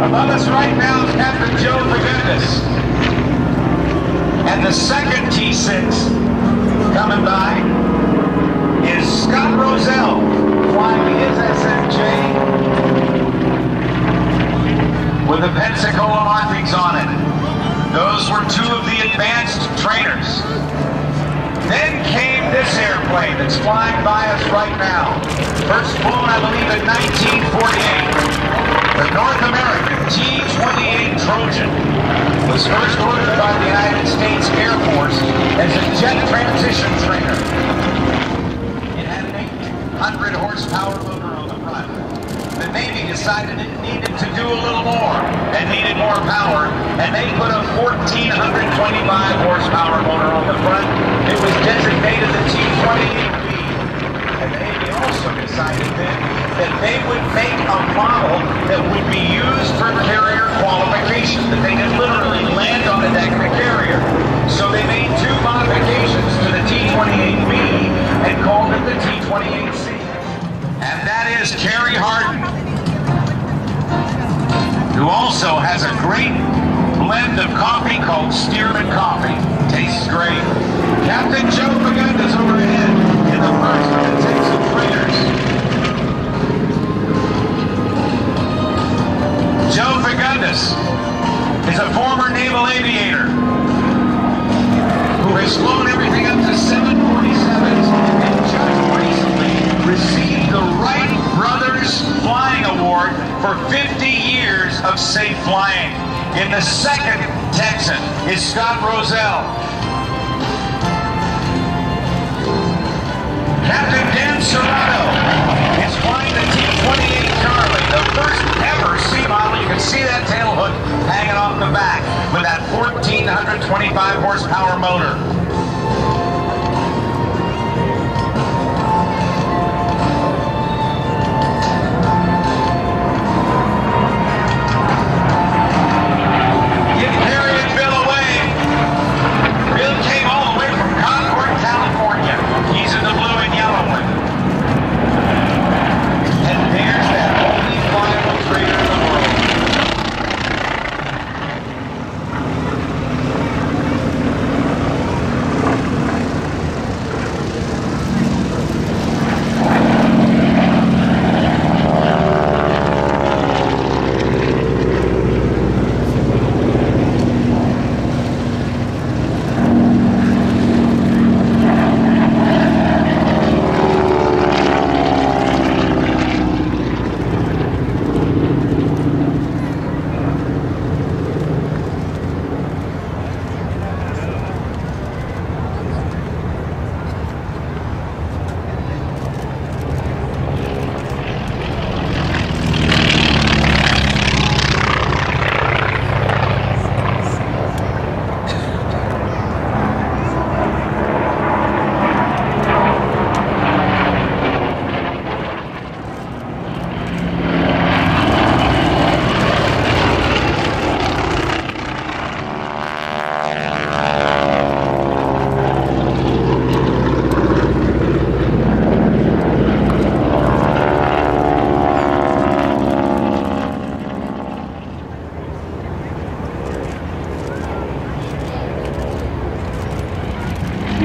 Above us right now is Captain Joe Fagundes. And the second T-6 coming by is Scott Roselle, flying his SMJ with the Pensacola markings on it. Those were two of the advanced trainers. Then came this airplane that's flying by us right now. First flown, I believe, in 1948. The North American T-28 Trojan was first ordered by the United States Air Force as a jet transition trainer. It had an 800 horsepower motor on the front. The Navy decided it needed to do a little more and needed more power, and they put a 1,425 horsepower motor on the front. It was designated the T-28B, and the Navy also decided then that they would make a model that would be used for carrier qualification, that they could literally land on the deck of a carrier. So they made two modifications to the T-28B and called it the T-28C. And that is Kerry Harden, who also has a great blend of coffee called Stearman coffee. Tastes great. Captain Joe Fagundes overhead in the first of the Texas trainers. Joe Fagundes is a former naval aviator who has flown everything up to 747s and just recently received the Wright Brothers Flying Award for 50 years of safe flying. In the second Texan is Scott Roselle. Captain Dan Serrano is flying the T-28 Charlie, the first ever C model. You can see that tail hook hanging off the back with that 1,425 horsepower motor.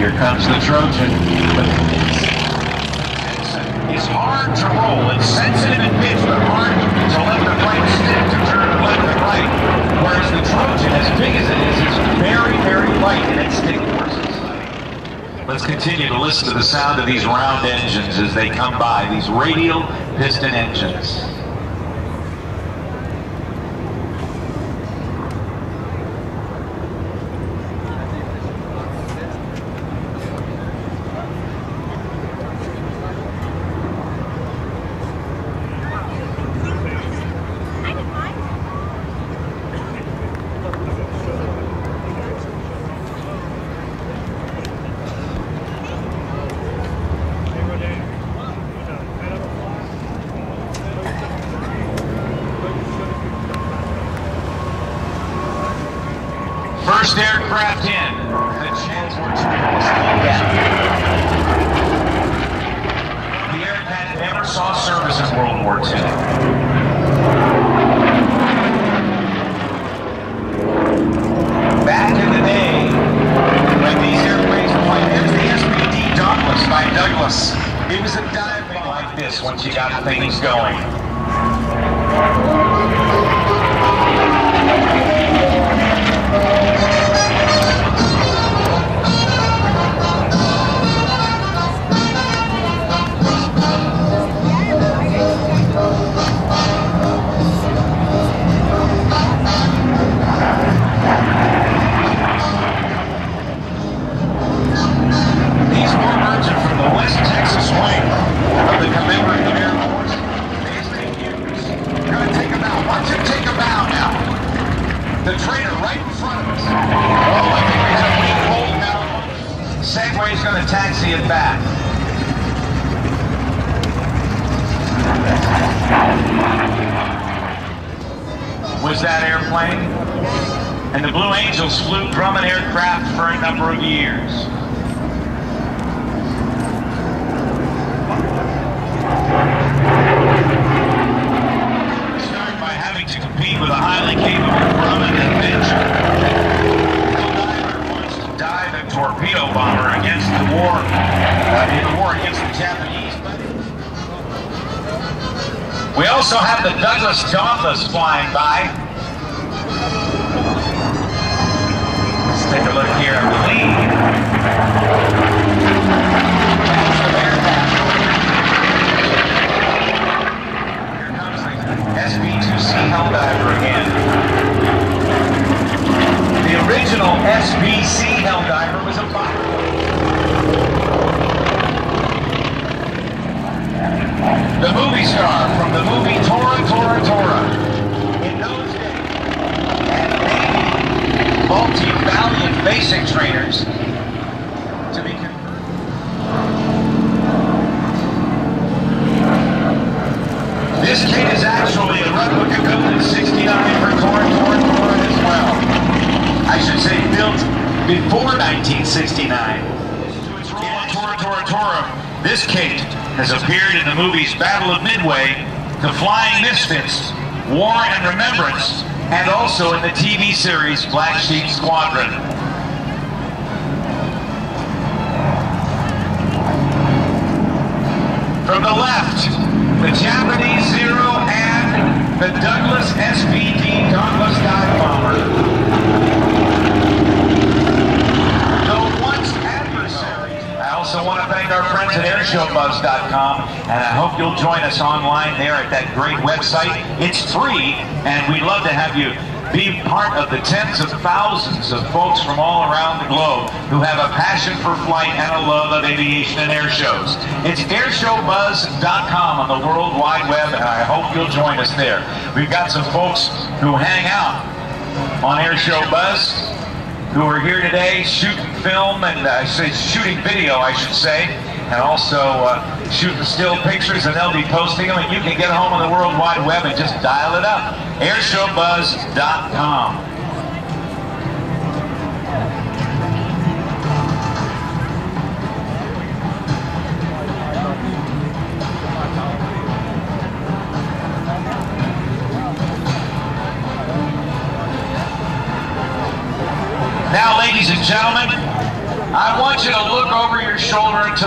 Here comes the Trojan. It's hard to roll. It's sensitive in pitch, but hard to let the plane stick to turn left and right. Whereas the Trojan, as big as it is very, very light in its stick forces. Let's continue to listen to the sound of these round engines as they come by, these radial piston engines. First aircraft in, the Chancellor Bearcat. The Bearcat never saw service in World War II. the trainer right in front of us. Oh, I think we had a weak hold now. Segway's going to taxi it back. Was that airplane? And the Blue Angels flew Grumman aircraft for a number of years. Start by having to compete with a highly capable Grumman adventure. Helldiver wants to dive a torpedo bomber against the war, in the war against the Japanese. We also have the Douglas Dauntless flying by. Let's take a look here at the lead. Here comes the SB2C Helldiver again. The original SBC Helldiver was a the movie star from the movie Tora, Tora, Tora. In those days, and Navy multi-valiant basic trainers to be converted. This kit is actually a replica built in '69 for Tora, Tora, Tora as well. I should say built before 1969. Tora, Tora, Tora. This kit has appeared in the movies Battle of Midway, The Flying Misfits, War and Remembrance, and also in the TV series Black Sheep Squadron. From the left, the Japanese Zero and the Douglas SBD Dauntless dive bomber. I also want to thank our friends at AirshowBuzz.com, and I hope you'll join us online there at that great website. It's free, and we'd love to have you be part of the tens of thousands of folks from all around the globe who have a passion for flight and a love of aviation and air shows. It's AirshowBuzz.com on the World Wide Web, and I hope you'll join us there. We've got some folks who hang out on Airshow Buzz, who are here today shooting film and shooting video, I should say, and also shooting still pictures, and they'll be posting them, and you can get home on the World Wide Web and just dial it up. AirshowBuzz.com. Now, ladies and gentlemen, I want you to look over your shoulder to